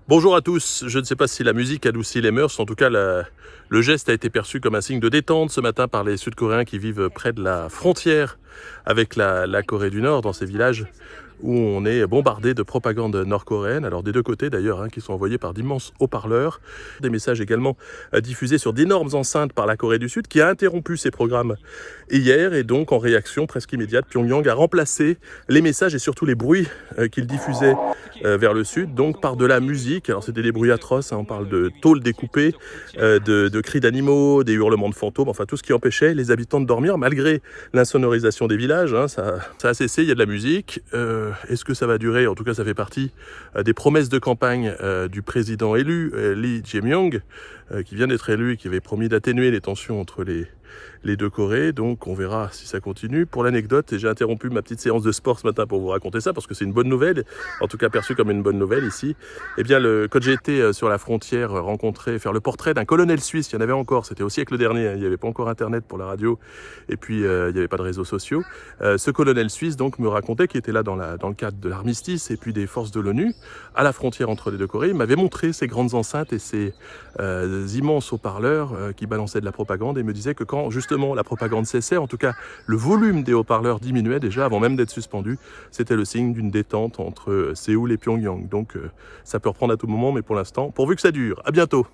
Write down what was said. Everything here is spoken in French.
Bonjour à tous, je ne sais pas si la musique adoucit les mœurs, en tout cas le geste a été perçu comme un signe de détente ce matin par les Sud-Coréens qui vivent près de la frontière avec la Corée du Nord, dans ces villages où on est bombardé de propagande nord-coréenne, alors des deux côtés d'ailleurs, qui sont envoyés par d'immenses haut-parleurs. Des messages également diffusés sur d'énormes enceintes par la Corée du Sud qui a interrompu ses programmes hier et donc en réaction presque immédiate, Pyongyang a remplacé les messages et surtout les bruits qu'il diffusait vers le sud, donc par de la musique. Alors c'était des bruits atroces, on parle de tôles découpées, de cris d'animaux, des hurlements de fantômes, enfin tout ce qui empêchait les habitants de dormir malgré l'insonorisation des villages. Ça a cessé, il y a de la musique. Est-ce que ça va durer? En tout cas, ça fait partie des promesses de campagne du président élu, Lee Jae-myung, qui vient d'être élu et qui avait promis d'atténuer les tensions entre les deux Corées. Donc on verra si ça continue. Pour l'anecdote, et j'ai interrompu ma petite séance de sport ce matin pour vous raconter ça, parce que c'est une bonne nouvelle, en tout cas perçue comme une bonne nouvelle ici. Eh bien, quand j'ai été sur la frontière faire le portrait d'un colonel suisse, il y en avait encore, c'était au siècle dernier, il n'y avait pas encore internet pour la radio, et puis il n'y avait pas de réseaux sociaux. Ce colonel suisse donc me racontait qu'il était là dans le cadre de l'armistice et puis des forces de l'ONU, à la frontière entre les deux Corées. Il m'avait montré ces grandes enceintes et ces immenses haut-parleurs qui balançaient de la propagande, et me disait que quand justement la propagande cessait, en tout cas le volume des haut-parleurs diminuait déjà avant même d'être suspendu, c'était le signe d'une détente entre Séoul et Pyongyang. Donc ça peut reprendre à tout moment, mais pour l'instant, pourvu que ça dure. À bientôt.